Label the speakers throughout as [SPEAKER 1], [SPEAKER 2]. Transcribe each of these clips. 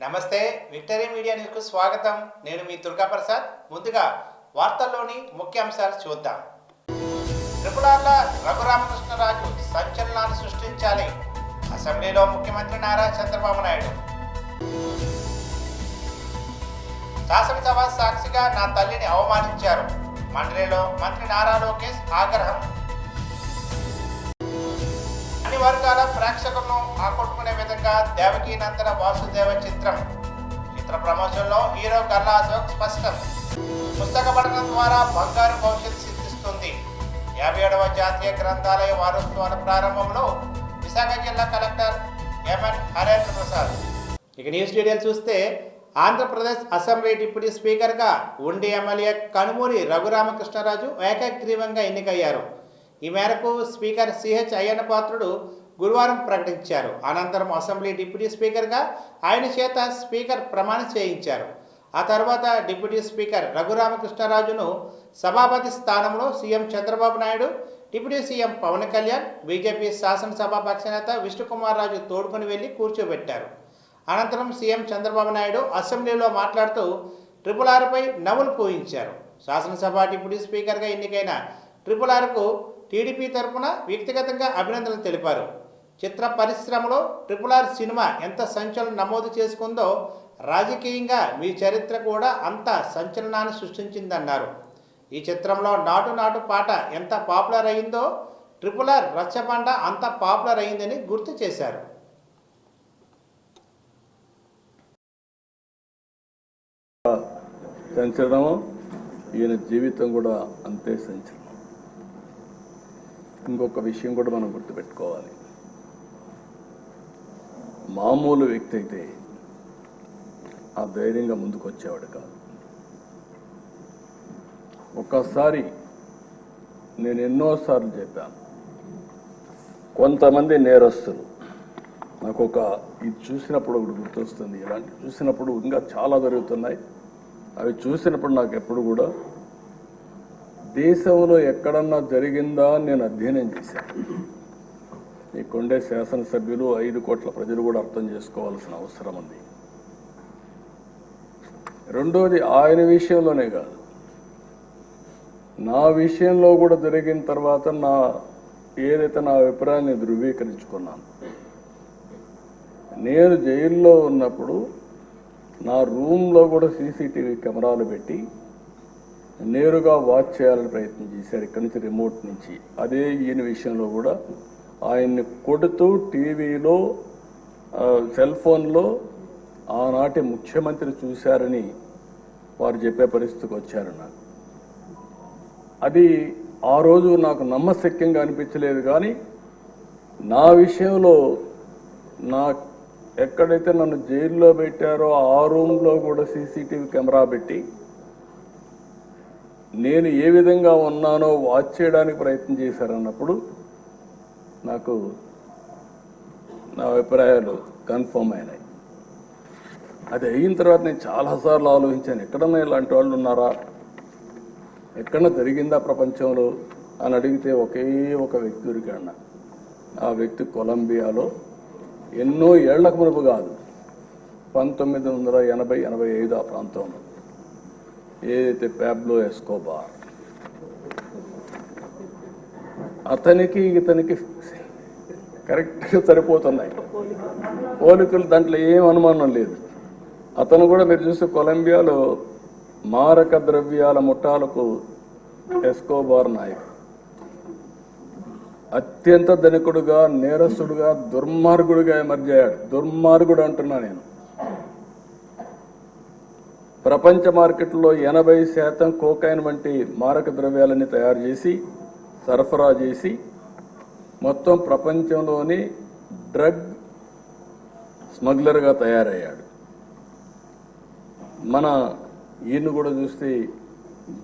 [SPEAKER 1] నమస్తే victory media న్యూస్కు స్వాగతం. నేను మీ దుర్గా ప్రసాద్. ముందుగా వార్తల్లోని ముఖ్యాంశాలు చూద్దాం. త్రిపురాల రఘురామకృష్ణరాజు సంచలనాన్ని సృష్టించాలి. అసెంబ్లీలో ముఖ్యమంత్రి నారా చంద్రబాబు నాయుడు. శాసనసభ సాక్షిగా నా తల్లిని అవమానించారు. మండలిలో మంత్రి నారా లోకేష్ ఆగ్రహం. అన్ని వర్గాల ప్రేక్షకులను ఆకట్టుకునే విధంగా దేవకీ నందన వాసుదేవ చిత్రం ప్రమోషన్లో హీరో గల్లా అశోక్ స్పష్టం. పుస్తక పఠనం ద్వారా బంగారు భవిష్యత్తు సిద్ధిస్తుంది. 57వ జాతీయ గ్రంథాలయ వారోత్సవాల ప్రారంభంలో విశాఖ జిల్లా కలెక్టర్ ఎంఎన్ హరేంద్ర ప్రసాద్. ఇక న్యూస్ డీటెయిల్ చూస్తే ఆంధ్రప్రదేశ్ అసెంబ్లీ డిప్యూటీ స్పీకర్గా ఉండి ఎమ్మెల్యే కనుమూరి రఘురామకృష్ణరాజు ఏకగ్రీవంగా ఎన్నికయ్యారు. ఈ మేరకు స్పీకర్ సిహెచ్ అయ్యన్న పాత్రుడు గురువారం ప్రకటించారు. అనంతరం అసెంబ్లీ డిప్యూటీ స్పీకర్గా ఆయన చేత స్పీకర్ ప్రమాణం చేయించారు. ఆ తర్వాత డిప్యూటీ స్పీకర్ రఘురామకృష్ణరాజును సభాపతి స్థానంలో CM Chandrababu Naidu, deputy CM Pawan Kalyan, BJP శాసనసభాపక్ష నేత విష్ణుకుమార్ రాజు తోడుకొని వెళ్లి కూర్చోబెట్టారు. అనంతరం సీఎం చంద్రబాబు నాయుడు అసెంబ్లీలో మాట్లాడుతూ RRRపై నవ్వులు పూయించారు. శాసనసభ డిప్యూటీ స్పీకర్గా ఎన్నికైన RRRకు టీడీపీ తరఫున వ్యక్తిగతంగా అభినందనలు తెలిపారు. చిత్ర పరిశ్రమలో RRR సినిమా ఎంత సంచలనం నమోదు చేసుకుందో రాజకీయంగా మీ చరిత్ర కూడా అంత సంచలనాన్ని సృష్టించిందన్నారు. ఈ చిత్రంలో నాటు నాటు పాట ఎంత పాపులర్ అయిందో RRR రచ్చబండ అంత పాపులర్ అయిందని గుర్తు చేశారు.
[SPEAKER 2] సంచలనం ఈయన జీవితం కూడా అంతే సంచలనం. ఇంకొక విషయం కూడా మనం గుర్తుపెట్టుకోవాలి. మామూలు వ్యక్తి అయితే ఆ ధైర్యంగా ముందుకు వచ్చేవాడు కాదు. ఒక్కసారి నేను ఎన్నోసార్లు చెప్పాను, కొంతమంది నేరస్తులు నాకు ఇది చూసినప్పుడు ఒకటి గుర్తొస్తుంది. ఇలాంటి చూసినప్పుడు ఇంకా చాలా జరుగుతున్నాయి. అవి చూసినప్పుడు నాకు ఎప్పుడు కూడా దేశంలో ఎక్కడన్నా జరిగిందా అని నేను అధ్యయనం చేశాను. ఇక్కడుండే శాసనసభ్యులు 5 కోట్ల ప్రజలు కూడా అర్థం చేసుకోవాల్సిన అవసరం ఉంది. రెండోది ఆయన విషయంలోనే కాదు, నా విషయంలో కూడా జరిగిన తర్వాత ఏదైతే నా అభిప్రాయాన్ని ధృవీకరించుకున్నాను. నేను జైల్లో ఉన్నప్పుడు నా రూమ్లో కూడా సీసీటీవీ కెమెరాలు పెట్టి నేరుగా వాచ్ చేయాలని ప్రయత్నం చేశారు ఇక్కడి నుంచి, రిమోట్ నుంచి. అదే ఈయన విషయంలో కూడా ఆయన్ని కొడుతూ టీవీలో సెల్ ఫోన్లో ఆనాటి ముఖ్యమంత్రి చూశారని వారు చెప్పే పరిస్థితికి వచ్చారు. నాకు అది ఆ రోజు నాకు నమ్మశక్యంగా అనిపించలేదు. కానీ నా విషయంలో ఎక్కడైతే నన్ను జైల్లో పెట్టారో ఆ రూమ్లో కూడా సీసీటీవీ కెమెరా పెట్టి నేను ఏ విధంగా ఉన్నానో వాచ్ చేయడానికి ప్రయత్నం చేశారన్నప్పుడు నాకు నా అభిప్రాయాలు కన్ఫర్మ్ అయినాయి. అది అయిన తర్వాత నేను చాలాసార్లు ఆలోచించాను, ఎక్కడన్నా ఇలాంటి వాళ్ళు ఉన్నారా, ఎక్కడన్నా జరిగిందా ప్రపంచంలో అని అడిగితే ఒకే ఒక వ్యక్తి దొరికాడు. ఆ వ్యక్తి కొలంబియాలో ఎన్నో ఏళ్లకు మునుపు కాదు, 1980-85 ఆ ప్రాంతంలో ఏదైతే పాబ్లో ఎస్కోబార్, అతనికి ఇతనికి కరెక్ట్గా సరిపోతున్నాయి పోలికలు, దాంట్లో ఏం అనుమానం లేదు. అతను కూడా మీరు చూస్తే కొలంబియాలో మారక ద్రవ్యాల ముఠాలకు ఎస్కోబార్ నాయకుడు. అత్యంత ధనికుడుగా, నేరస్తుడుగా, దుర్మార్గుడుగా ఎమర్జ్ అయ్యాడు. దుర్మార్గుడు అంటున్నా నేను. ప్రపంచ మార్కెట్లో 80% కోకైన్ వంటి మారక ద్రవ్యాలని తయారు చేసి సరఫరా చేసి మొత్తం ప్రపంచంలోని డ్రగ్ స్మగ్లర్గా తయారయ్యాడు. మన ఈయన్ని కూడా చూస్తే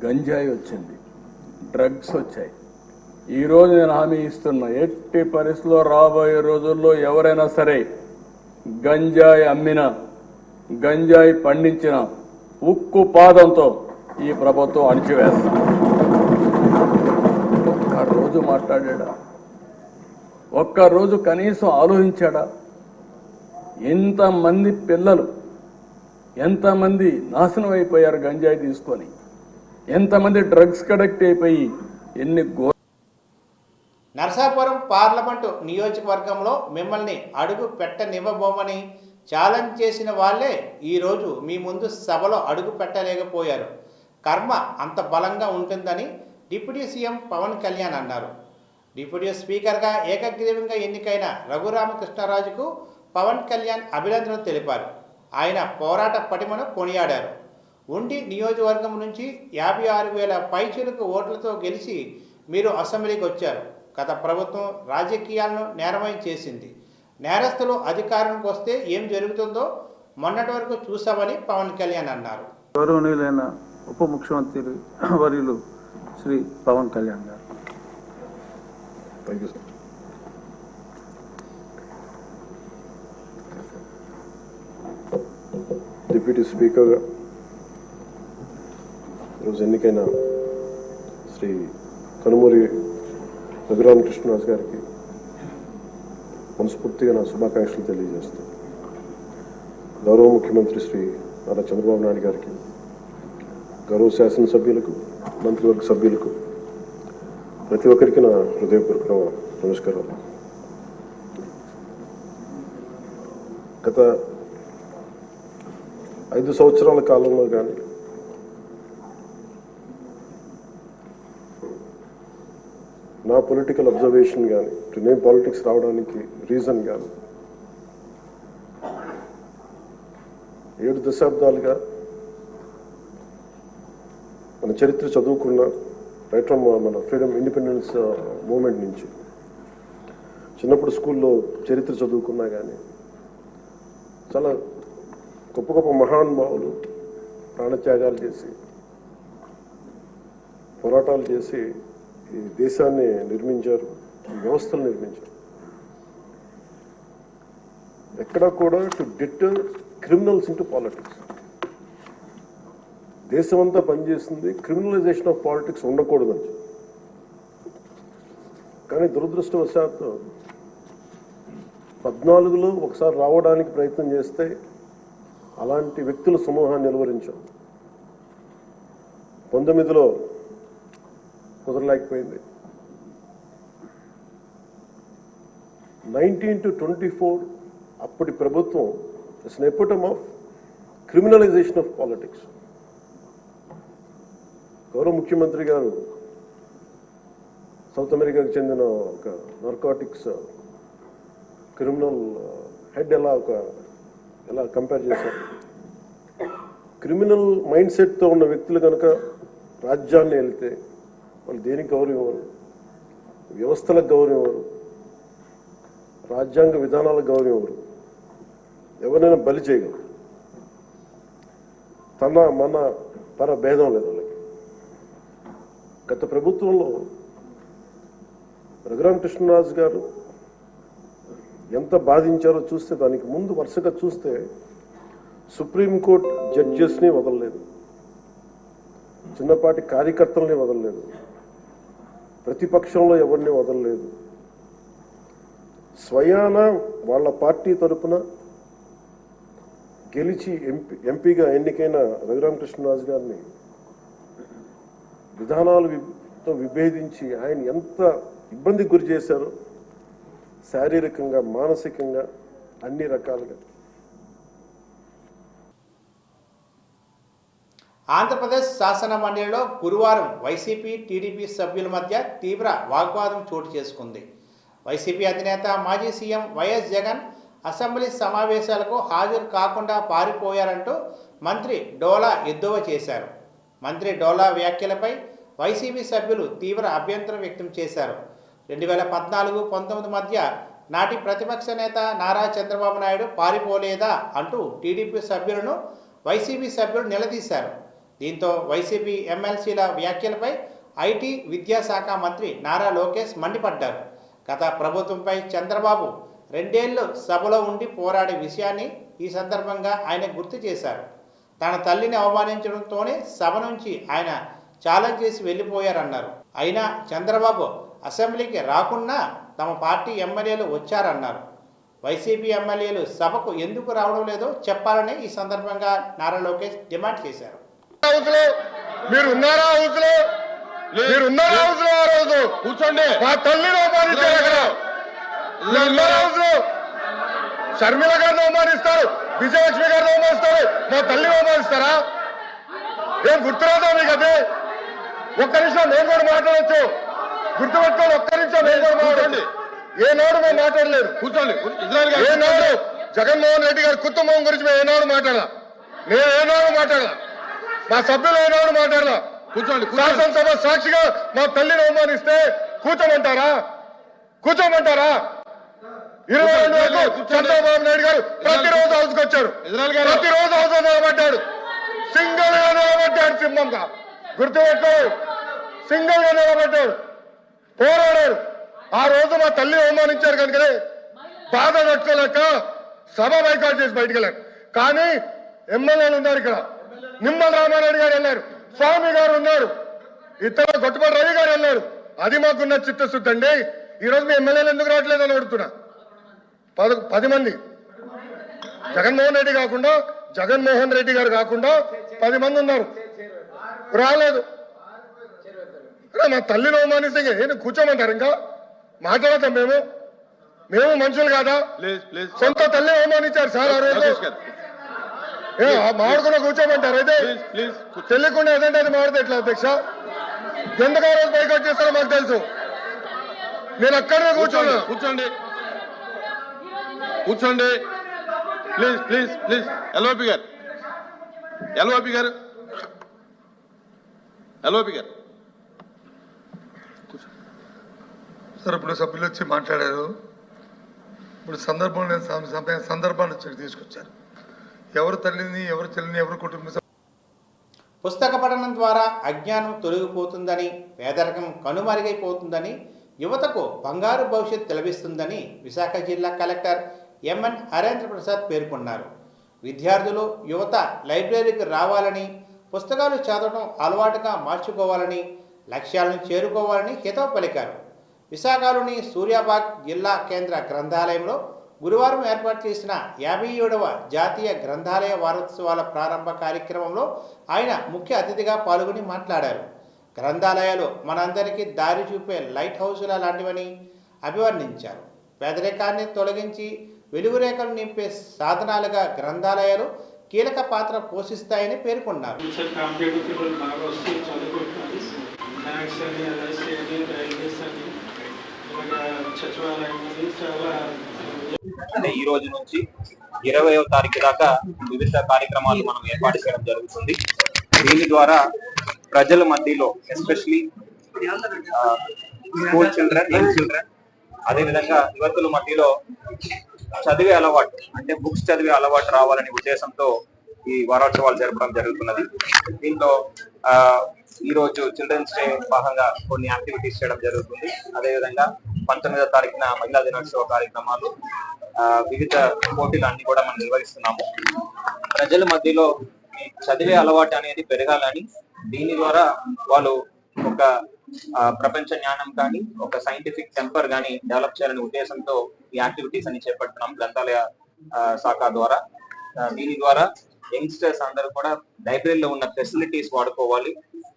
[SPEAKER 2] గంజాయి వచ్చింది, డ్రగ్స్ వచ్చాయి. ఈరోజు నేను హామీ ఇస్తున్నా, ఎట్టి పరిస్థితుల్లో రాబోయే రోజుల్లో ఎవరైనా సరే గంజాయి అమ్మినా, గంజాయి పండించిన ఉక్కు పాదంతో ఈ ప్రభుత్వం అణిచివేస్తాం. ఒక్కరోజు మాట్లాడా? ఒక్కరోజు కనీసం ఆలోచించాడా? ఇంతమంది పిల్లలు ఎంతమంది నాశనం అయిపోయారు గంజాయి తీసుకొని, ఎంతమంది డ్రగ్స్ కడెక్ట్ అయిపోయి ఎన్ని
[SPEAKER 1] నరసాపురం పార్లమెంటు నియోజకవర్గంలో మిమ్మల్ని అడుగు పెట్టనివ్వబోమని ఛాలెంజ్ చేసిన వాళ్ళే ఈరోజు మీ ముందు సభలో అడుగు పెట్టలేకపోయారు. కర్మ అంత బలంగా ఉంటుందని డిప్యూటీ సీఎం పవన్ కళ్యాణ్ అన్నారు. డిప్యూటీ స్పీకర్గా ఏకగ్రీవంగా ఎన్నికైన రఘురామకృష్ణరాజుకు పవన్ కళ్యాణ్ అభినందనలు తెలిపారు. ఆయన పోరాట పటిమను కొనియాడారు. ఉండి నియోజకవర్గం నుంచి 56,000 పైచిలకు ఓట్లతో గెలిచి మీరు అసెంబ్లీకి వచ్చారు. గత ప్రభుత్వం రాజకీయాలను నేరమయం చేసింది. నేరస్తులు అధికారానికి వస్తే ఏం జరుగుతుందో మొన్నటి వరకు చూసామని పవన్ కళ్యాణ్ అన్నారు.
[SPEAKER 3] గౌరవనీయులైన ఉప ముఖ్యమంత్రి వర్యులు శ్రీ పవన్ కళ్యాణ్ గారు.
[SPEAKER 4] Thank you sir. డిప్యూటీ స్పీకర్గా ఈరోజు ఎన్నికైన శ్రీ కనుమూరి రఘురామకృష్ణరాజు గారికి మనస్ఫూర్తిగా నా శుభాకాంక్షలు తెలియజేస్తాను. గౌరవ ముఖ్యమంత్రి శ్రీ నారా చంద్రబాబు నాయుడు గారికి, గౌరవ శాసనసభ్యులకు, మంత్రివర్గ సభ్యులకు, ప్రతి ఒక్కరికి నా హృదయపూర్వక నమస్కారాలు. గత 5 సంవత్సరాల కాలంలో కానీ నా పొలిటికల్ అబ్జర్వేషన్ కానీ, నేను పాలిటిక్స్ రావడానికి రీజన్ కానీ 7 దశాబ్దాలుగా మన చరిత్ర చదువుకున్న రైట్ ఫ్రమ్ మన ఫ్రీడమ్ ఇండిపెండెన్స్ మూమెంట్ నుంచి చిన్నప్పుడు స్కూల్లో చరిత్ర చదువుకున్నా కానీ చాలా గొప్ప గొప్ప మహానుభావులు ప్రాణత్యాగాలు చేసి పోరాటాలు చేసి ఈ దేశాన్ని నిర్మించారు, ఈ వ్యవస్థలు నిర్మించారు. ఎక్కడా కూడా to deter criminals into politics. దేశమంతా పనిచేస్తుంది క్రిమినలైజేషన్ ఆఫ్ పాలిటిక్స్ ఉండకూడదని. కానీ దురదృష్టవశాత్తు 14లో ఒకసారి రావడానికి ప్రయత్నం చేస్తే అలాంటి వ్యక్తుల సమూహాన్ని నిలువరించాం. 19లో కుదరలేకపోయింది. 19 to 24 అప్పటి ప్రభుత్వం it's an ఎపిటమ్ of criminalization of politics. గౌరవ ముఖ్యమంత్రి గారు సౌత్ అమెరికాకు చెందిన ఒక నార్కాటిక్స్ క్రిమినల్ హెడ్ ఎలా కంపేర్ చేశారు. క్రిమినల్ మైండ్ సెట్తో ఉన్న వ్యక్తులు కనుక రాజ్యాన్ని వెళితే వాళ్ళు దేనికి గౌరవం ఇవ్వరు, వ్యవస్థలకు గౌరవం ఇవ్వరు, రాజ్యాంగ విధానాలకు గౌరవం ఇవ్వరు, ఎవరైనా బలి చేయగలరు. మన పర భేదం లేదు వాళ్ళకి. గత ప్రభుత్వంలో రఘురామకృష్ణరాజు గారు ఎంత బాధించారో చూస్తే, దానికి ముందు వరుసగా చూస్తే సుప్రీంకోర్టు జడ్జెస్ని వదలలేదు, చిన్నపాటి కార్యకర్తల్ని వదలలేదు, ప్రతిపక్షంలో ఎవరిని వదలలేదు. స్వయాన వాళ్ళ పార్టీ తరఫున గెలిచి ఎంపీగా ఎన్నికైన రఘురామకృష్ణరాజు గారిని విధానాలతో విభేదించి ఆయన ఎంత ఇబ్బందికి గురి చేశారో, శారీరకంగా, మానసికంగా, అన్ని రకాలుగా.
[SPEAKER 1] ఆంధ్రప్రదేశ్ శాసన మండలిలో గురువారం వైసీపీ, టీడీపీ సభ్యుల మధ్య తీవ్ర వాగ్వాదం చోటు చేసుకుంది. వైసీపీ అధినేత మాజీ సీఎం వైఎస్ జగన్ అసెంబ్లీ సమావేశాలకు హాజరు కాకుండా పారిపోయారంటూ మంత్రి డోలా ఎద్దేవా చేశారు. మంత్రి డోలా వ్యాఖ్యలపై వైసీపీ సభ్యులు తీవ్ర అభ్యంతరం వ్యక్తం చేశారు. 2014-19 మధ్య నాటి ప్రతిపక్ష నేత నారా చంద్రబాబు నాయుడు పారిపోలేదా అంటూ టీడీపీ సభ్యులను వైసీపీ సభ్యులు నిలదీశారు. దీంతో వైసీపీ ఎమ్మెల్సీల వ్యాఖ్యలపై ఐటీ, విద్యాశాఖ మంత్రి నారా లోకేష్ మండిపడ్డారు. గత ప్రభుత్వంపై చంద్రబాబు 2 ఏళ్లు సభలో ఉండి పోరాడే విషయాన్ని ఈ సందర్భంగా ఆయన గుర్తు చేశారు. తన తల్లిని అవమానించడంతోనే సభ నుంచి ఆయన ఛాలెంజ్ చేసి వెళ్ళిపోయారన్నారు. అయినా చంద్రబాబు అసెంబ్లీకి రాకున్నా తమ పార్టీ ఎమ్మెల్యేలు వచ్చారన్నారు. వైసీపీ ఎమ్మెల్యేలు సభకు ఎందుకు రావడం లేదో చెప్పాలని ఈ సందర్భంగా నారా లోకేష్ డిమాండ్ చేశారు.
[SPEAKER 5] మీరు ఉన్నారా హౌస్ లో? మీరు ఉన్నారా హౌస్ లో? ఆ రోజు కూర్చోండి. మా తల్లిని అవమానించారు. అక్కడ ఉన్నారా హౌస్ లో? షర్మిల గారిని అవమానిస్తారు, విజయలక్ష్మి గారిని అవమానిస్తారు, మా తల్లిని అవమానిస్తారా? ఏం గుర్తురాదా మీకు? అదే ఒక్క నిమిషం నేను కూడా మాట్లాడచ్చు. గుర్తుపెట్టుకోండి, ఒక్క నిమిషం నేను కూడా మాట్లాడండి. ఏనాడు మేము మాట్లాడలేదు. కూర్చోండి. ఏనాడు జగన్మోహన్ రెడ్డి గారి కుటుంబం గురించి మేము ఏనాడు మాట్లాడాల? నేను ఏనాడు మాట్లాడాల? మా సభ్యులు ఏనాడు మాట్లాడాల? కూర్చోండి. శాసనసభ సాక్షిగా మా తల్లిని అవమానిస్తే కూర్చోమంటారా? కూర్చోమంటారా? 22 వరకు చంద్రబాబు నాయుడు గారు ప్రతిరోజు హౌస్కి వచ్చారు, ప్రతిరోజు హౌస్ నిలబడ్డాడు, సింగిల్ గా నిలబడ్డాడు. సింహంగా గుర్తుపెట్టుకో, సింగిల్ గా నిలబడ్డాడు, పోరాడాడు. ఆ రోజు మా తల్లి అవమానించారు కనుకనే బాధ తట్టుకోలేక సభ బైకాట్ చేసి బయటికి వెళ్ళారు. కానీ ఎమ్మెల్యేలు ఉన్నారు ఇక్కడ. నిమ్మల రామారెడ్డి గారు వెళ్ళారు, స్వామి గారు ఉన్నారు, ఇతర గొట్టుపాటి రవి గారు వెళ్ళారు. అది మాకున్న చిత్తశుద్ధి అండి. ఈ రోజు మీ ఎమ్మెల్యేలు ఎందుకు రావట్లేదు అని అడుగుతున్నా. 10 మంది జగన్మోహన్ రెడ్డి గారు కాకుండా 10 మంది ఉన్నారు, రాలేదు. మా తల్లిని అవమానిస్తే ఏంటి కూర్చోమంటారు? ఇంకా మాట్లాడతాం మేము మనుషులు కాదా? సొంత తల్లి అవమానించారు సార్ ఆ రోజు. మాడుకున్న కూర్చోమంటారు. అయితే తెలియకుండా ఏదంటే అది మాడితే ఎట్లా అధ్యక్ష? ఎందుకు ఆ రోజు బైకాట్ చేస్తారో మాకు తెలుసు. నేను అక్కడనే కూర్చోండి. ప్లీజ్ ఎల్ఓపి గారు
[SPEAKER 6] సార్, ఇప్పుడు సభ్యులు వచ్చి మాట్లాడారు. ఇప్పుడు సందర్భాన్ని తీసుకొచ్చారు. ఎవరు తల్లిని, ఎవరు చెల్లిని, ఎవరు కుటుంబ
[SPEAKER 1] పుస్తక పఠనం ద్వారా అజ్ఞానం తొలగిపోతుందని, పేదరికం కనుమరుగైపోతుందని, యువతకు బంగారు భవిష్యత్తు లభిస్తుందని విశాఖ జిల్లా కలెక్టర్ ఎంఎన్ హరేంద్ర ప్రసాద్ పేర్కొన్నారు. విద్యార్థులు, యువత లైబ్రరీకి రావాలని, పుస్తకాలు చదవడం అలవాటుగా మార్చుకోవాలని, లక్ష్యాలను చేరుకోవాలని హితవు పలికారు. విశాఖలోని సూర్యాబాగ్ జిల్లా కేంద్ర గ్రంథాలయంలో గురువారం ఏర్పాటు చేసిన 57వ జాతీయ గ్రంథాలయ వారోత్సవాల ప్రారంభ కార్యక్రమంలో ఆయన ముఖ్య అతిథిగా పాల్గొని మాట్లాడారు. గ్రంథాలయాలు మనందరికీ దారి చూపే లైట్ హౌసుల లాంటివని అభివర్ణించారు. పేదరికాన్ని తొలగించి వెలుగురేఖలు నింపే సాధనాలుగా గ్రంథాలయాలు కీలక పాత్ర పోషిస్తాయని పేర్కొన్నారు.
[SPEAKER 7] ఈ రోజు నుంచి 20వ తారీఖు దాకా వివిధ కార్యక్రమాలు మనం ఏర్పాటు చేయడం జరుగుతుంది. దీని ద్వారా ప్రజల మధ్యలో, especially school children, young children, అదేవిధంగా యువతుల మధ్యలో చదివే అలవాటు, అంటే బుక్స్ చదివే అలవాటు రావాలనే ఉద్దేశంతో ఈ వారోత్సవాలు జరపడం జరుగుతున్నది. దీంట్లో ఈ రోజు చిల్డ్రన్స్ డే భాగంగా కొన్ని యాక్టివిటీస్ చేయడం జరుగుతుంది. అదేవిధంగా 19వ తారీఖున మహిళా దినోత్సవ కార్యక్రమాలు, వివిధ పోటీలు అన్ని కూడా మనం నిర్వహిస్తున్నాము. ప్రజల మధ్యలో చదివే అలవాటు అనేది పెరగాలని, దీని ద్వారా వాళ్ళు ఒక ప్రపంచ జ్ఞానం కానీ, ఒక సైంటిఫిక్ టెంపర్ కానీ డెవలప్ చేయాలనే ఉద్దేశంతో ఈ యాక్టివిటీస్ అని చేపడుతున్నాం గ్రంథాలయ శాఖ ద్వారా. దీని ద్వారా యంగ్స్టర్స్ అందరూ కూడా లైబ్రరీలో ఉన్న ఫెసిలిటీస్ వాడుకోవాలి.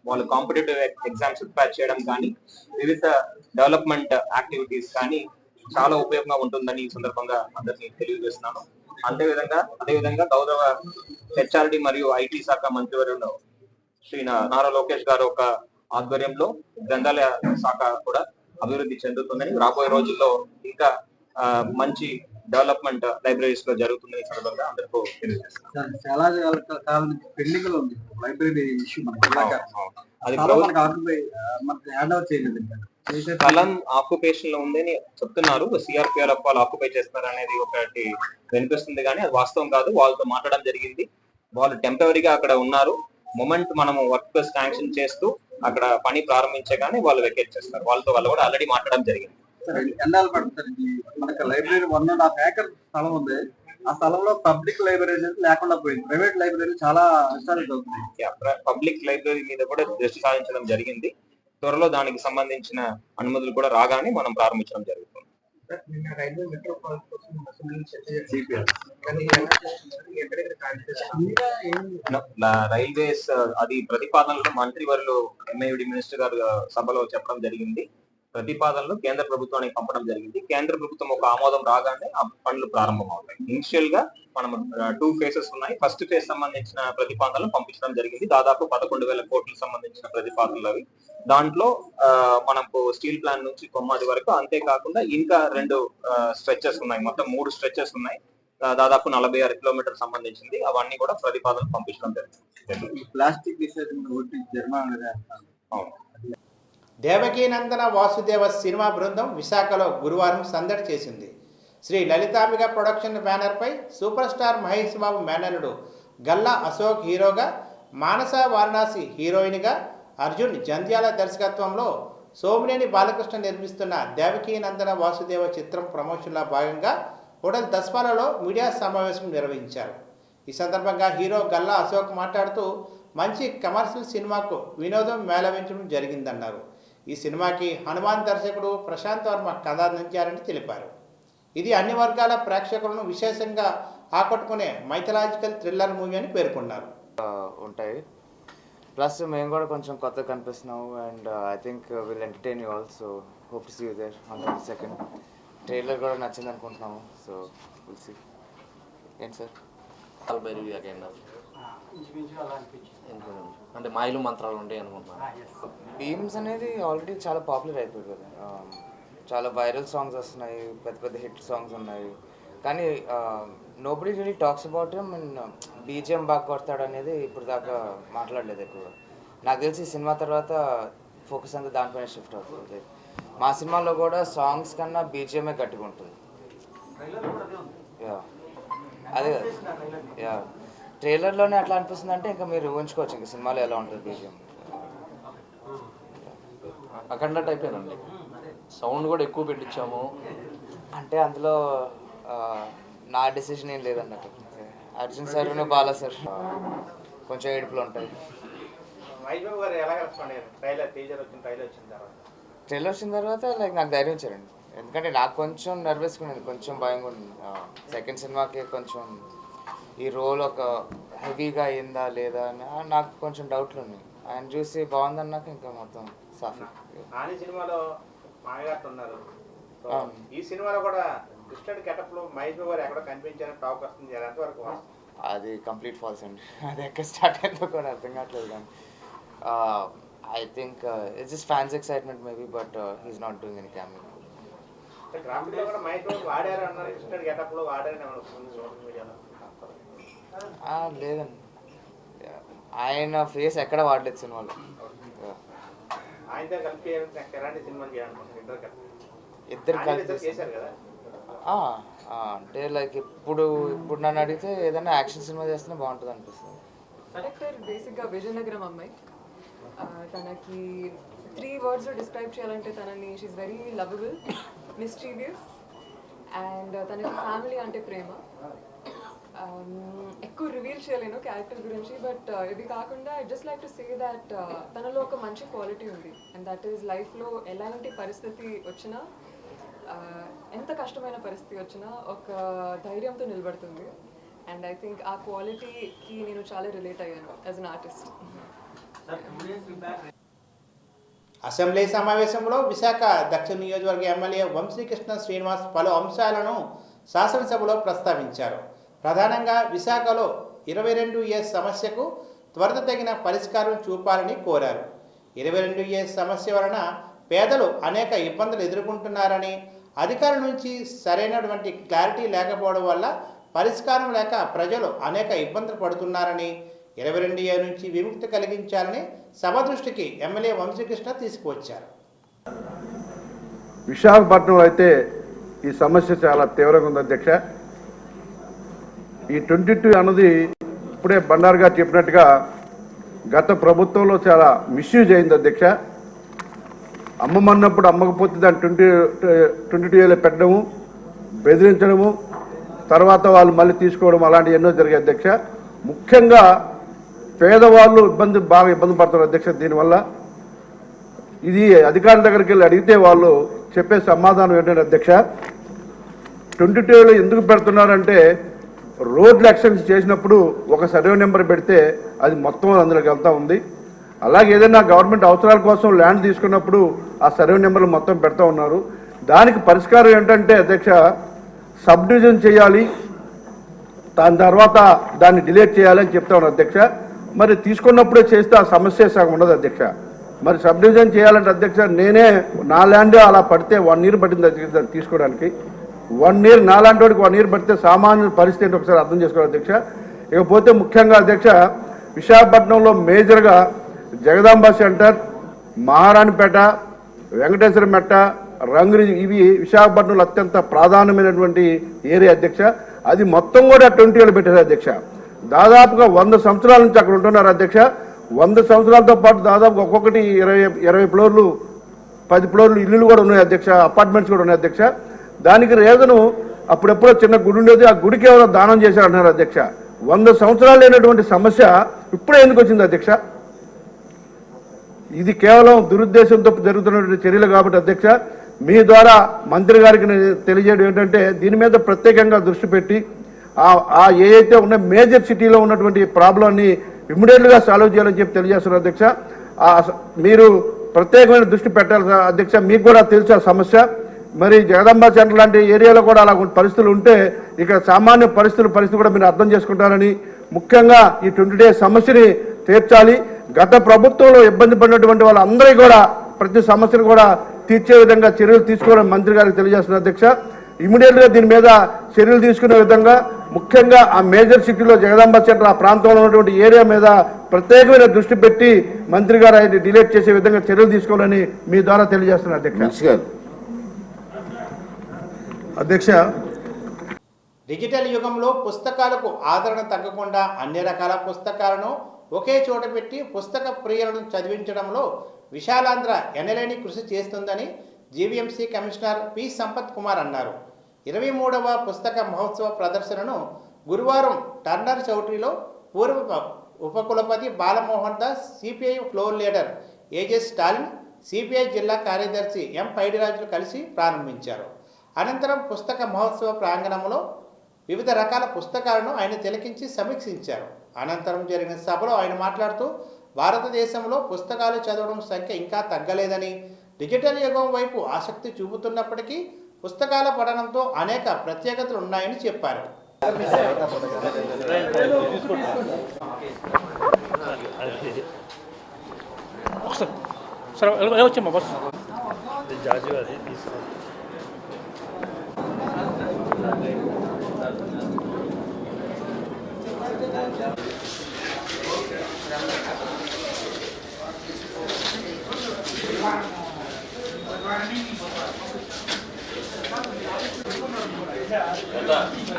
[SPEAKER 7] వాళ్ళు కాంపిటేటివ్ ఎగ్జామ్స్ ప్రిపేర్ చేయడం కానీ, వివిధ డెవలప్మెంట్ యాక్టివిటీస్ కానీ చాలా ఉపయోగంగా ఉంటుందని ఈ సందర్భంగా అందరినీ తెలియజేస్తున్నాను. అదేవిధంగా గౌరవ హెచ్ఆర్డి మరియు ఐటీ శాఖ మంత్రివర్యులు శ్రీ నారా లోకేష్ గారు ఒక ఆధ్వర్యంలో గ్రంథాలయ శాఖ కూడా అభివృద్ధి చెందుతుందని, రాబోయే రోజుల్లో ఇంకా మంచి డెవలప్మెంట్ లైబ్రరీస్ లో జరుగుతుందని సందర్భంగా అందరికీ తెలియజేస్తున్నాను.
[SPEAKER 3] చాలా కాలం నుంచి పెండింగ్ లో ఉంది లైబ్రరీ ఇష్యూ.
[SPEAKER 7] అది స్థలం ఆక్యుపేషన్ లో ఉందని చెప్తున్నారు. సిఆర్పిఎఫ్ వాళ్ళు ఆక్యుపై చేస్తున్నారు అనేది ఒకటి వినిపిస్తుంది, కానీ అది వాస్తవం కాదు. వాళ్ళతో మాట్లాడడం జరిగింది. వాళ్ళు టెంపరీగా అక్కడ ఉన్నారు. మొమెంట్ మనము వర్క్ శాంక్షన్ చేస్తూ అక్కడ పని ప్రారంభించగానే వాళ్ళు వెకేట్ చేస్తారు. వాళ్ళు కూడా ఆల్రెడీ మాట్లాడడం జరిగింది.
[SPEAKER 3] ఎన్నాళ్ళు పడుతుంది? మనకి లైబ్రరీ 1.5 acre స్థలం ఉంది. ఆ స్థలంలో పబ్లిక్ లైబ్రరీ అనేది లేకుండా పోయింది. ప్రైవేట్ లైబ్రరీ చాలా నష్టాలు అవుతుంది.
[SPEAKER 7] పబ్లిక్ లైబ్రరీ మీద కూడా దృష్టి సాధించడం జరిగింది. త్వరలో దానికి సంబంధించిన అనుమతులు కూడా రాగానే మనం ప్రారంభించడం జరుగుతుంది.
[SPEAKER 3] రైల్వే మెట్రో ప్రాజెక్ట్
[SPEAKER 7] రైల్వేస్ అది ప్రతిపాదనలో మంత్రివర్యులు ఎంఐడి మినిస్టర్ గారు సభలో చెప్పడం జరిగింది. ప్రతిపాదనలు కేంద్ర ప్రభుత్వానికి పంపడం జరిగింది. కేంద్ర ప్రభుత్వం ఒక ఆమోదం రాగానే ఆ పనులు ప్రారంభమవుతాయి. ఇనిషియల్ గా మనం 2 phases ఉన్నాయి. ఫస్ట్ ఫేజ్ సంబంధించిన ప్రతిపాదనలు పంపించడం జరిగింది. దాదాపు 11,000 కోట్లకు సంబంధించిన ప్రతిపాదనలు అవి. దాంట్లో మనకు స్టీల్ ప్లాంట్ నుంచి కొమ్మాది వరకు, అంతేకాకుండా ఇంకా 2 స్ట్రెచెస్ ఉన్నాయి. మొత్తం 3 స్ట్రెచెస్ ఉన్నాయి. దాదాపు 46 కిలోమీటర్ సంబంధించింది. అవన్నీ కూడా ప్రతిపాదనలు పంపించడం జరిగింది.
[SPEAKER 3] ప్లాస్టిక్ జరిమానా.
[SPEAKER 7] అవును.
[SPEAKER 1] దేవకీనందన వాసుదేవ సినిమా బృందం విశాఖలో గురువారం సందడి చేసింది. శ్రీ లలితాంబిక ప్రొడక్షన్ బ్యానర్పై సూపర్ స్టార్ మహేష్ బాబు మేనల్లుడు గల్లా అశోక్ హీరోగా, మానస వారణాసి హీరోయిన్గా, అర్జున్ జంధ్యాల దర్శకత్వంలో సోమినేని బాలకృష్ణ నిర్మిస్తున్న దేవకీనందన వాసుదేవ చిత్రం ప్రమోషన్లో భాగంగా హోటల్ దస్పాలలో మీడియా సమావేశం నిర్వహించారు. ఈ సందర్భంగా హీరో గల్లా అశోక్ మాట్లాడుతూ మంచి కమర్షియల్ సినిమాకు వినోదం మేళవించడం జరిగిందన్నారు. ఈ సినిమాకి హనుమాన్ దర్శకుడు ప్రశాంత్ వర్మ కథ అందించారని తెలిపారు. ఇది అన్ని వర్గాల ప్రేక్షకులను విశేషంగా ఆకట్టుకునే మైథలాజికల్ థ్రిల్లర్ మూవీ అని పేర్కొన్నారు.
[SPEAKER 8] ఉంటాయి, ప్లస్ మేము కూడా కొంచెం కొత్తగా కనిపిస్తున్నాము and I think will entertain you all. So hope to see you there on 22nd. Trailer కూడా నచ్చింది అనుకుంటున్నాము. So will see. ఏంటి సార్
[SPEAKER 9] అంటే మాయలు మంత్రాలు ఉంటాయి అనుకుంటున్నాను.
[SPEAKER 8] బీమ్స్ అనేది ఆల్రెడీ చాలా పాపులర్ అయిపోయింది కదా. చాలా వైరల్ సాంగ్స్ వస్తున్నాయి, పెద్ద పెద్ద హిట్ సాంగ్స్ ఉన్నాయి. కానీ nobody really talks about him and BGM బాగా కొడతాడు అనేది ఇప్పుడు దాకా మాట్లాడలేదు ఎక్కువగా. నాకు తెలిసి సినిమా తర్వాత ఫోకస్ అంతా దానిపైన షిఫ్ట్ అవుతుంది. మా సినిమాలో కూడా సాంగ్స్ కన్నా బీజిఎంఏ గట్టిగా ఉంటుంది. యా అదే యా ట్రైలర్లోనే అట్లా అనిపిస్తుంది అంటే ఇంకా మీరు ఊహించుకోవచ్చు ఇంకా సినిమాలో ఎలా ఉంటుంది బీజిఎం.
[SPEAKER 9] అఖండ టైపేనండి, సౌండ్ కూడా ఎక్కువ పెట్టించాము.
[SPEAKER 8] అంటే అందులో నా డెసిషన్ ఏం లేదన్నట్టు. అర్జున్ సార్ బాలా సార్ కొంచెం ఏడుపులు ఉంటాయి. ట్రైలర్ వచ్చిన తర్వాత లైక్ నాకు ధైర్యం ఇచ్చారండి. ఎందుకంటే నాకు కొంచెం నర్వస్గా ఉండేది, కొంచెం భయంగా ఉంది. సెకండ్ సినిమాకి కొంచెం ఈ రోల్ ఒక హెవీగా అయిందా లేదా అని నాకు కొంచెం డౌట్లు ఉన్నాయి. ఆయన చూసి బాగుందన్నాక ఇంకా మొత్తం సాఫీ.
[SPEAKER 1] సినిమాలో ఉన్నారు, ఈ సినిమాలో కూడా కృష్ణుడి గెటప్లో మహేష్ బాబు గారు ఎక్కడ కనిపించారని టాక్ వస్తుంది. ఎంతవరకు
[SPEAKER 8] అది కంప్లీట్ ఫాల్స్ అండి. అది ఎక్కడ స్టార్ట్ అయిందో కూడా అర్థం కావట్లేదు. కానీ I think it's just fans excitement maybe, but he's not doing any cameo.
[SPEAKER 1] గ్రాఫిక్లో కూడా మహేష్ బాబు వాడారు అన్నారు, కృష్ణుడి గెటప్లో వాడారని సోషల్ మీడియాలో.
[SPEAKER 8] లేదండి, ఆయన ఫేస్ ఎక్కడ వాడలేదు సినిమాలో.
[SPEAKER 1] ఆయనతో కలిపి ఎలాంటి సినిమాలు చేయాలనుకుంటున్నారు?
[SPEAKER 8] ఇద్దరు కలిపి
[SPEAKER 1] చేశారు కదా.
[SPEAKER 8] అంటే లైక్ ఇప్పుడు నన్ను అడిగితే ఏదైనా యాక్షన్ సినిమా చేస్తేనే బాగుంటుంది అనిపిస్తుంది.
[SPEAKER 10] క్యారెక్టర్ బేసిక్గా విజయనగరం అమ్మాయి. తనకి 3 words డిస్క్రైబ్ చేయాలంటే తనని she very lovable, mysterious and తనకి ఫ్యామిలీ అంటే ప్రేమ. ఎక్కువ రివీల్ చేయలేను క్యారెక్టర్ గురించి, బట్ ఇది కాకుండా I just like to say that తనలో ఒక మంచి క్వాలిటీ ఉంది అండ్ దట్ ఈస్ లైఫ్లో ఎలాంటి పరిస్థితి వచ్చినా, ఎంత కష్టమైన పరిస్థితి వచ్చినా ఒక ధైర్యంతో నిలబడుతుంది. అండ్ ఐ థింక్ ఆ క్వాలిటీకి నేను చాలా రిలేట్ అయ్యాను యాజ్ అన్ ఆర్టిస్ట్.
[SPEAKER 1] అసెంబ్లీ సమావేశంలో విశాఖ దక్షిణ నియోజకవర్గ ఎమ్మెల్యే వంశీకృష్ణ శ్రీనివాస్ పలు అంశాలను శాసనసభలో ప్రస్తావించారు. ప్రధానంగా విశాఖలో 22A సమస్యకు త్వరితగిన పరిష్కారం చూపాలని కోరారు. 22A సమస్య వలన పేదలు అనేక ఇబ్బందులు ఎదుర్కొంటున్నారని, అధికారుల నుంచి సరైనటువంటి క్లారిటీ లేకపోవడం వల్ల పరిష్కారం లేక ప్రజలు అనేక ఇబ్బందులు పడుతున్నారని, 22A నుంచి విముక్తి కలిగించాలని సభ దృష్టికి ఎమ్మెల్యే వంశీకృష్ణ తీసుకువచ్చారు.
[SPEAKER 4] విశాఖపట్నంలో అయితే ఈ సమస్య చాలా తీవ్రంగా ఉంది అధ్యక్ష. ఈ 22 అన్నది ఇప్పుడే బండారు గారు చెప్పినట్టుగా గత ప్రభుత్వంలో చాలా మిస్యూజ్ అయింది అధ్యక్ష. అమ్మమన్నప్పుడు అమ్మకపోతే దాన్ని 22Aలో పెట్టడము, బెదిరించడము, తర్వాత వాళ్ళు మళ్ళీ తీసుకోవడం అలాంటివి ఎన్నో జరిగాయి అధ్యక్ష. ముఖ్యంగా పేదవాళ్ళు బాగా ఇబ్బంది పడుతున్నారు అధ్యక్ష. దీనివల్ల ఇది అధికారుల దగ్గరికి వెళ్ళి అడిగితే వాళ్ళు చెప్పే సమాధానం ఏంటంటే అధ్యక్ష,
[SPEAKER 11] 22లో ఎందుకు పెడుతున్నారంటే రోడ్లు ఎక్స్టెన్స్ చేసినప్పుడు ఒక సర్వే నెంబర్ పెడితే అది మొత్తం అందులోకి వెళ్తూ ఉంది. అలాగే ఏదైనా గవర్నమెంట్ అవసరాల కోసం ల్యాండ్ తీసుకున్నప్పుడు ఆ సర్వే నెంబర్లు మొత్తం పెడతా ఉన్నారు. దానికి పరిష్కారం ఏంటంటే అధ్యక్ష, సబ్ డివిజన్ చేయాలి, దాని తర్వాత దాన్ని డిలీట్ చేయాలని చెప్తా ఉన్నారు అధ్యక్ష. మరి తీసుకున్నప్పుడే చేస్తే ఆ సమస్య సగం ఉండదు అధ్యక్ష. మరి సబ్ డివిజన్ చేయాలంటే అధ్యక్ష, నేనే నా ల్యాండ్ అలా పడితే 1 year పట్టింది అధ్యక్ష దాన్ని తీసుకోవడానికి. 1 year నాలాంటి వాడికి 1 year పడితే సామాన్య పరిస్థితి ఏంటి ఒకసారి అర్థం చేసుకోవాలి అధ్యక్ష. ఇకపోతే ముఖ్యంగా అధ్యక్ష, విశాఖపట్నంలో మేజర్గా జగదాంబ సెంటర్, మహారాణిపేట, వెంకటేశ్వర మెట్ట, రంగురి, ఇవి విశాఖపట్నంలో అత్యంత ప్రాధాన్యమైనటువంటి ఏరియా అధ్యక్ష. అది మొత్తం కూడా 20 పెట్టారు అధ్యక్ష. దాదాపుగా 100 సంవత్సరాల నుంచి అక్కడ ఉంటున్నారు అధ్యక్ష. 100 సంవత్సరాలతో పాటు దాదాపు ఒక్కొక్కటి 20 ఫ్లోర్లు 10 ఫ్లోర్లు ఇల్లులు కూడా ఉన్నాయి అధ్యక్ష, అపార్ట్మెంట్స్ కూడా ఉన్నాయి అధ్యక్ష. దానికి రీజను అప్పుడెప్పుడో చిన్న గుడి ఉండేది, ఆ గుడికి ఎవరో దానం చేశారంటున్నారు అధ్యక్ష. 100 సంవత్సరాలు లేనటువంటి సమస్య ఇప్పుడే ఎందుకు వచ్చింది అధ్యక్ష? ఇది కేవలం దురుద్దేశంతో జరుగుతున్నటువంటి చర్యలు కాబట్టి అధ్యక్ష, మీ ద్వారా మంత్రి గారికి తెలియజేయడం ఏంటంటే దీని మీద ప్రత్యేకంగా దృష్టి పెట్టి ఏదైతే ఉన్న మేజర్ సిటీలో ఉన్నటువంటి ప్రాబ్లంని ఇమ్మీడియట్గా సాల్వ్ చేయాలని చెప్పి తెలియజేస్తున్నారు అధ్యక్ష. మీరు ప్రత్యేకమైన దృష్టి పెట్టాలి అధ్యక్ష. మీకు కూడా తెలుసు ఆ సమస్య. మరి జగదంబ సెంటర్ లాంటి ఏరియాలో కూడా అలా పరిస్థితులు ఉంటే ఇక సామాన్య పరిస్థితి కూడా మీరు అర్థం చేసుకుంటారని, ముఖ్యంగా ఈ 20 days సమస్యని తీర్చాలి. గత ప్రభుత్వంలో ఇబ్బంది పడినటువంటి వాళ్ళందరికీ కూడా ప్రతి సమస్యను కూడా తీర్చే విధంగా చర్యలు తీసుకోవాలని మంత్రి గారికి తెలియజేస్తున్నారు అధ్యక్ష. ఇమీడియట్గా దీని మీద చర్యలు తీసుకునే విధంగా, ముఖ్యంగా ఆ మేజర్ సిటీలో జగదాంబ సెంటర్ ఆ ప్రాంతంలో ఉన్నటువంటి ఏరియా మీద ప్రత్యేకమైన దృష్టి పెట్టి మంత్రి గారు ఆయన డిలీట్ చేసే విధంగా చర్యలు తీసుకోవాలని మీ ద్వారా తెలియజేస్తున్నారు అధ్యక్ష.
[SPEAKER 1] అధ్యక్ష, డిజిటల్ యుగంలో పుస్తకాలకు ఆదరణ తగ్గకుండా అన్ని రకాల పుస్తకాలను ఒకే చోట పెట్టి పుస్తక ప్రియులను చదివించడంలో విశాలాంధ్ర ఎనలేని కృషి చేస్తుందని GVMC commissioner P Sampath Kumar అన్నారు. 23వ పుస్తక మహోత్సవ ప్రదర్శనను గురువారం టర్నర్ చౌటరీలో పూర్వ ఉపకులపతి Balamohan Das, CPI floor leader ages Stalin, CPI జిల్లా కార్యదర్శి ఎం పైడిరాజులు కలిసి ప్రారంభించారు. అనంతరం పుస్తక మహోత్సవ ప్రాంగణంలో వివిధ రకాల పుస్తకాలను ఆయన తిలకించి సమీక్షించారు. అనంతరం జరిగిన సభలో ఆయన మాట్లాడుతూ భారతదేశంలో పుస్తకాలు చదవడం సంఖ్య ఇంకా తగ్గలేదని, డిజిటల్ యుగం వైపు ఆసక్తి చూపుతున్నప్పటికీ పుస్తకాల పఠనంతో అనేక ప్రత్యేకతలు ఉన్నాయని చెప్పారు.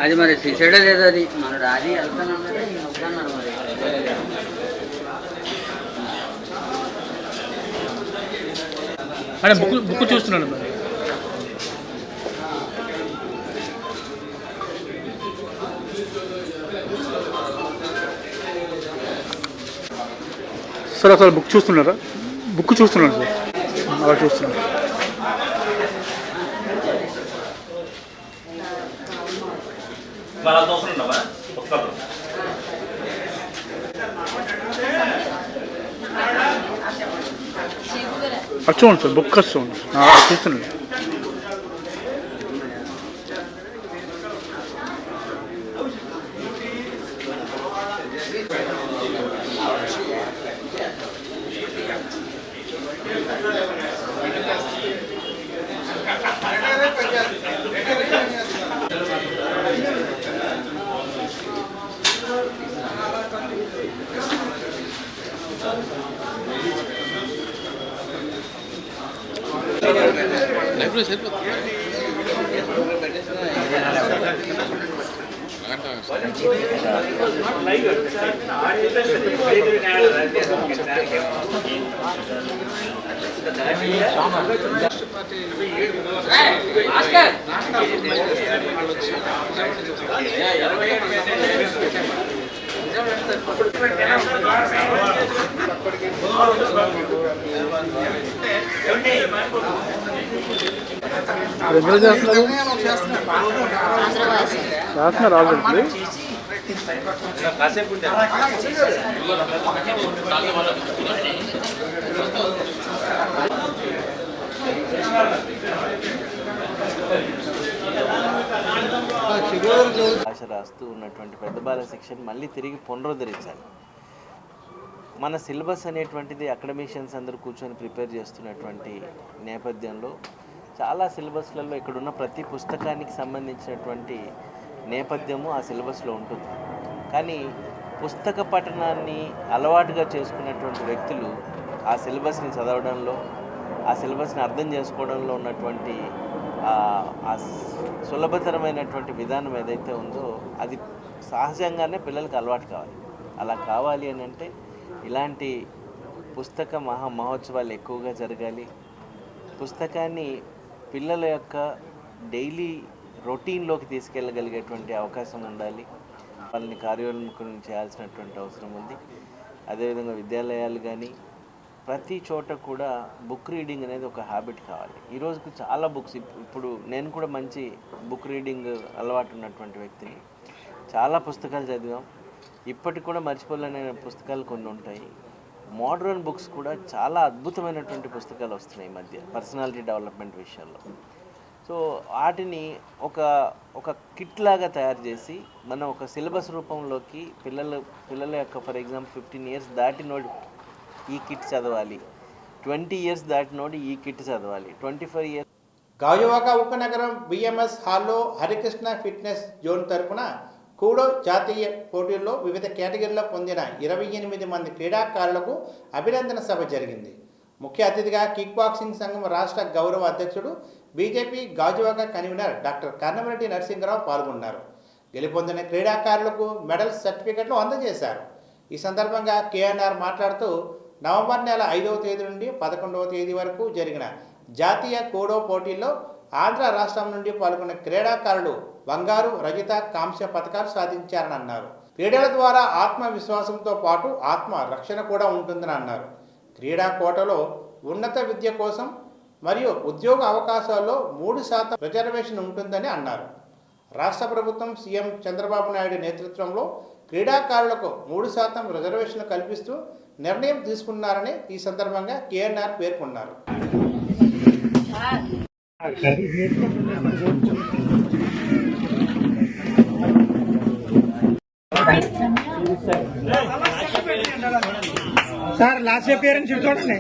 [SPEAKER 12] అది మరి సీసైడే లేదు, అది మన రాజీ వెళ్తాను వద్దన్నారు మరి.
[SPEAKER 13] అంటే బుక్ చూస్తున్నాను మరి. సార్ అసలు బుక్ చూస్తున్నారా? బుక్ చూస్తున్నాను సార్, అలా చూస్తున్నాను. అది చూడండి సార్, బుక్ చూడండి, చూస్తున్నాను. లైబ్రరీ సరిపోతుంది. ఎందులో చేస్తున్నారు ఆల్రెడీ
[SPEAKER 14] భాష రాస్తూ ఉన్నటువంటి పెద్ద బాల శిక్షను మళ్ళీ తిరిగి పునరుద్ధరించాలి. మన సిలబస్ అనేటువంటిది అకాడమిషియన్స్ అందరూ కూర్చొని ప్రిపేర్ చేస్తున్నటువంటి నేపథ్యంలో చాలా సిలబస్లలో ఇక్కడున్న ప్రతి పుస్తకానికి సంబంధించినటువంటి నేపథ్యము ఆ సిలబస్లో ఉంటుంది. కానీ పుస్తక పఠనాన్ని అలవాటుగా చేసుకున్నటువంటి వ్యక్తులు ఆ సిలబస్ని చదవడంలో, ఆ సిలబస్ని అర్థం చేసుకోవడంలో ఉన్నటువంటి ఆ సులభతరమైనటువంటి విధానం ఏదైతే ఉందో అది సహజంగానే పిల్లలకు అలవాటు కావాలి. అలా కావాలి అని అంటే ఇలాంటి పుస్తక మహోత్సవాలు ఎక్కువగా జరగాలి. పుస్తకాన్ని పిల్లల యొక్క డైలీ రొటీన్లోకి తీసుకెళ్ళగలిగేటువంటి అవకాశం ఉండాలి. వాళ్ళని కార్యోన్ముఖం చేయాల్సినటువంటి అవసరం ఉంది. అదేవిధంగా విద్యాలయాలు కానీ ప్రతి చోట కూడా బుక్ రీడింగ్ అనేది ఒక హ్యాబిట్ కావాలి. ఈరోజుకు చాలా బుక్స్, ఇప్పుడు నేను కూడా మంచి బుక్ రీడింగ్ అలవాటు ఉన్నటువంటి వ్యక్తిని. చాలా పుస్తకాలు చదివాం. ఇప్పటికి కూడా మర్చిపోలేని పుస్తకాలు కొన్ని ఉంటాయి. మోడర్న్ బుక్స్ కూడా చాలా అద్భుతమైనటువంటి పుస్తకాలు వస్తున్నాయి ఈ మధ్య పర్సనాలిటీ డెవలప్మెంట్ విషయాల్లో. సో వాటిని ఒక కిట్ లాగా తయారు చేసి మనం ఒక సిలబస్ రూపంలోకి పిల్లల యొక్క ఫర్ ఎగ్జాంపుల్ 15 years దాటినోడు ఈ కిట్ చదవాలి, 20 years దాటినోడు ఈ కిట్ చదవాలి, 25 years.
[SPEAKER 1] గాజువాక ఉపనగరం బిఎంఎస్ హాల్లో హరికృష్ణ ఫిట్నెస్ జోన్ తరపున కూడో జాతీయ పోటీల్లో వివిధ కేటగిరీలో పొందిన 28 మంది క్రీడాకారులకు అభినందన సభ జరిగింది. ముఖ్య అతిథిగా కిక్ బాక్సింగ్ సంఘం రాష్ట్ర గౌరవ అధ్యక్షుడు BJP Gajuwaka convener doctor Karnamareddy Narasimharao పాల్గొన్నారు. గెలుపొందిన క్రీడాకారులకు మెడల్స్, సర్టిఫికెట్లు అందజేశారు. ఈ సందర్భంగా కేఎన్ఆర్ మాట్లాడుతూ నవంబర్ నెల 5వ తేదీ నుండి 11వ తేదీ వరకు జరిగిన జాతీయ కూడో పోటీల్లో ఆంధ్ర రాష్ట్రం నుండి పాల్గొన్న క్రీడాకారులు బంగారు, రజిత, కాంస్య పథకాలు సాధించారని అన్నారు. క్రీడల ద్వారా ఆత్మవిశ్వాసంతో పాటు ఆత్మ రక్షణ కూడా ఉంటుందని అన్నారు. క్రీడా కోటలో ఉన్నత విద్య కోసం మరియు ఉద్యోగ అవకాశాల్లో 3% రిజర్వేషన్ ఉంటుందని అన్నారు. రాష్ట్ర ప్రభుత్వం సీఎం చంద్రబాబు నాయుడు నేతృత్వంలో క్రీడాకారులకు 3% రిజర్వేషన్ కల్పిస్తూ నిర్ణయం తీసుకున్నారని ఈ సందర్భంగా కేఎన్ఆర్ పేర్కొన్నారు.
[SPEAKER 15] సార్ లాస్ట్ పేరెంట్స్ చూడండి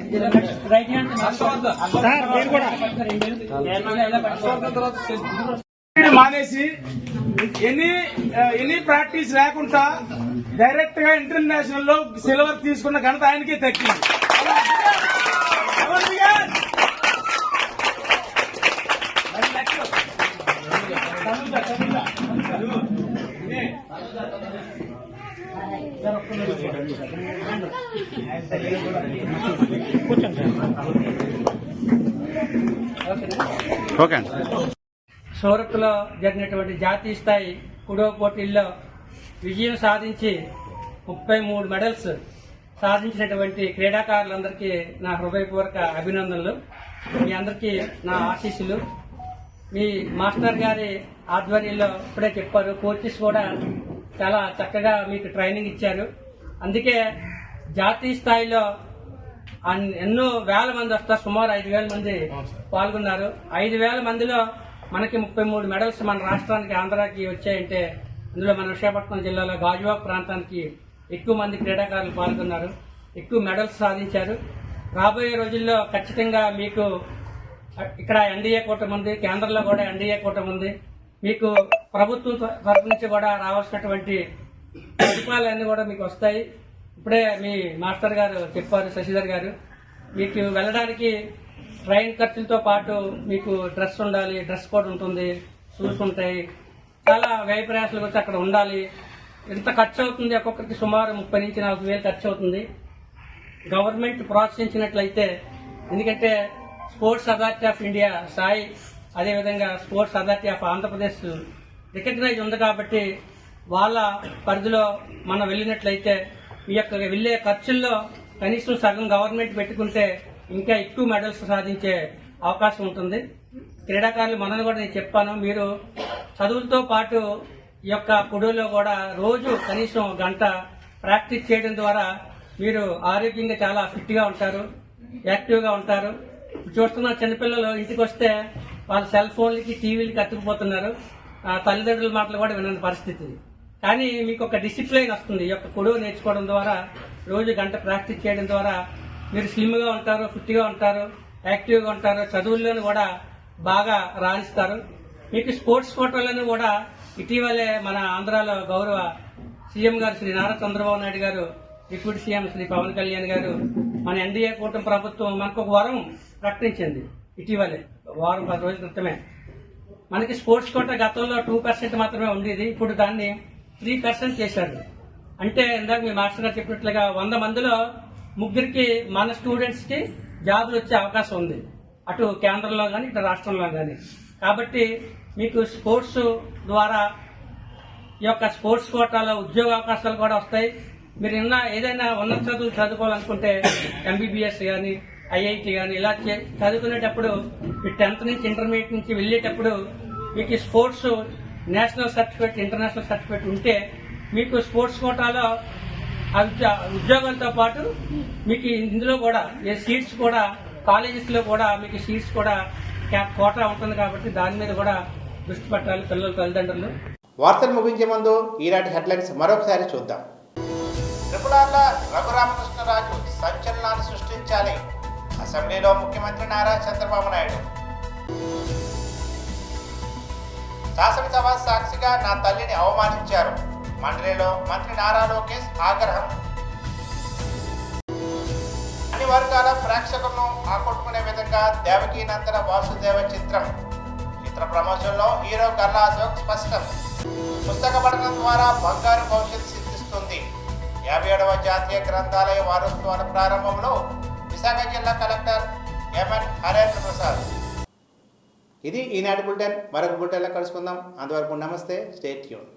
[SPEAKER 15] సార్ మీరు కూడా మానేసి ఎనీ ప్రాక్టీస్ లేకుండా డైరెక్ట్ గా ఇంటర్నేషనల్ లో సిల్వర్ తీసుకున్న ఘనత ఆయనకే దక్కింది. సూరత్ లో జరిగినటువంటి జాతీయ స్థాయి కుడో పోటీల్లో విజయం సాధించి 33 మెడల్స్ సాధించినటువంటి క్రీడాకారులందరికీ నా హృదయపూర్వక అభినందనలు. మీ అందరికీ నా ఆశీస్సులు. మీ మాస్టర్ గారి ఆధ్వర్యంలో ఇప్పుడే చెప్పారు, కోచెస్ కూడా చాలా చక్కగా మీకు ట్రైనింగ్ ఇచ్చారు. అందుకే జాతీయ స్థాయిలో ఎన్నో వేల మంది వస్తారు, సుమారు 5,000 మంది పాల్గొన్నారు. 5,000 మందిలో మనకి 33 మెడల్స్ మన రాష్ట్రానికి ఆంధ్రాకి వచ్చాయంటే అందులో మన విశాఖపట్నం జిల్లాలో గాజువాక ప్రాంతానికి ఎక్కువ మంది క్రీడాకారులు పాల్గొన్నారు, ఎక్కువ మెడల్స్ సాధించారు. రాబోయే రోజుల్లో ఖచ్చితంగా మీకు ఇక్కడ ఎన్డీఏ కూటమి ఉంది, కేంద్రంలో కూడా ఎన్డీఏ కూటమి ఉంది. మీకు ప్రభుత్వం తరఫు నుంచి కూడా రావాల్సినటువంటి సదుపాయాలన్నీ కూడా మీకు వస్తాయి. ఇప్పుడే మీ మాస్టర్ గారు చెప్పారు, శశిధర్ గారు, మీకు వెళ్ళడానికి ట్రైన్ ఖర్చులతో పాటు మీకు డ్రెస్ ఉండాలి, డ్రెస్ కోడ్ ఉంటుంది, షూస్ ఉంటాయి, చాలా వ్యయ ప్రయాసాలు వచ్చి అక్కడ ఉండాలి. ఎంత ఖర్చు అవుతుంది, ఒక్కొక్కరికి సుమారు 30,000 నుంచి 40,000 ఖర్చు అవుతుంది. గవర్నమెంట్ ప్రోత్సహించినట్లయితే, ఎందుకంటే sports authority of India SAI, అదేవిధంగా sports authority of Andhra Pradesh recognise ఉంది కాబట్టి వాళ్ళ పరిధిలో మనం వెళ్ళినట్లయితే ఈ యొక్క వెళ్లే ఖర్చుల్లో కనీసం సగం గవర్నమెంట్ పెట్టుకుంటే ఇంకా ఎక్కువ మెడల్స్ సాధించే అవకాశం ఉంటుంది. క్రీడాకారులు మనల్ని కూడా నేను చెప్పాను, మీరు చదువులతో పాటు ఈ యొక్క కుడులో కూడా రోజు కనీసం గంట ప్రాక్టీస్ చేయడం ద్వారా మీరు ఆరోగ్యంగా చాలా ఫిట్గా ఉంటారు, యాక్టివ్గా ఉంటారు. చూస్తున్న చిన్నపిల్లలు ఇంటికి వస్తే వాళ్ళ సెల్ ఫోన్లకి టీవీలకి అతుక్కుపోతున్నారు, తల్లిదండ్రుల మాటలు కూడా వినని పరిస్థితి. కానీ మీకు ఒక డిసిప్లైన్ వస్తుంది ఈ యొక్క కుడువు నేర్చుకోవడం ద్వారా, రోజు గంట ప్రాక్టీస్ చేయడం ద్వారా మీరు స్లిమ్గా ఉంటారు, ఫిట్గా ఉంటారు, యాక్టివ్గా ఉంటారు, చదువుల్లోనూ కూడా బాగా రాణిస్తారు. మీకు స్పోర్ట్స్ కోటాలను కూడా ఇటీవలే మన ఆంధ్రాలో గౌరవ సీఎం గారు శ్రీ నారా చంద్రబాబు నాయుడు గారు, డిప్యూటీ సీఎం శ్రీ పవన్ కళ్యాణ్ గారు, మన ఎన్డీఏ కూటమి ప్రభుత్వం మనకు ఒక వరం ప్రకటించింది ఇటీవలే, వారం 10 రోజుల క్రితమే. మనకి స్పోర్ట్స్ కోటా గతంలో 2% మాత్రమే ఉండేది, ఇప్పుడు దాన్ని 3% చేశారు. అంటే ఇందాక మీ మాస్టర్ గారు చెప్పినట్లుగా 100 మందిలో 3 మన స్టూడెంట్స్ కి జాబులు వచ్చే అవకాశం ఉంది, అటు కేంద్రంలో కానీ ఇటు రాష్ట్రంలో కానీ. కాబట్టి మీకు స్పోర్ట్స్ ద్వారా ఈ యొక్క స్పోర్ట్స్ కోటాలో ఉద్యోగ అవకాశాలు కూడా వస్తాయి. మీరు ఏదైనా ఉన్నత చదువులు చదువుకోవాలనుకుంటే MBBS కానీ IIT కానీ ఇలా చదువుకునేటప్పుడు మీరు 10th నుంచి ఇంటర్మీడియట్ నుంచి వెళ్ళేటప్పుడు మీకు sports national certificate, international certificate ఉంటే మీకు స్పోర్ట్స్ కోటాలో ఉద్యోగాలతో పాటు మీకు ఇందులో కూడా సీట్స్ కూడా కాలేజెస్ లో కూడా మీకు సీట్స్ కూడా కోటా ఉంటుంది. కాబట్టి దాని మీద కూడా దృష్టి పెట్టాలి పిల్లల తల్లిదండ్రులు.
[SPEAKER 1] వార్తలు ముగించే ముందు ఈనాటి హెడ్లైన్స్ మరొకసారి చూద్దాం. త్రిపురాల రఘురామకృష్ణరాజు సంచలనాలు సృష్టించాలి, అసెంబ్లీలో ముఖ్యమంత్రి నారా చంద్రబాబు నాయుడు. శాసనసభ సాక్షిగా నా తల్లిని అవమానించారు, మండలిలో మంత్రి నారా లోకేష్ ఆగ్రహం. అన్ని వర్గాల ప్రేక్షకులను ఆకట్టుకునే విధంగా దేవకీనందన వాసుదేవ చిత్ర ప్రమోషన్లో హీరో గల్లా అశోక్ స్పష్టం. పుస్తక పఠనం ద్వారా బంగారు భవిష్యత్తు సిద్ధిస్తుంది. 57వ జాతీయ గ్రంథాలయ వారోత్సవాల ప్రారంభంలో విశాఖ జిల్లా కలెక్టర్ MN హరేంద్ర ప్రసాద్. ఇది ఈనాటి బులెటిన్. మరొక బులెటిన్లో కలుసుకుందాం. అంతవరకు నమస్తే, స్టే ట్యూన్.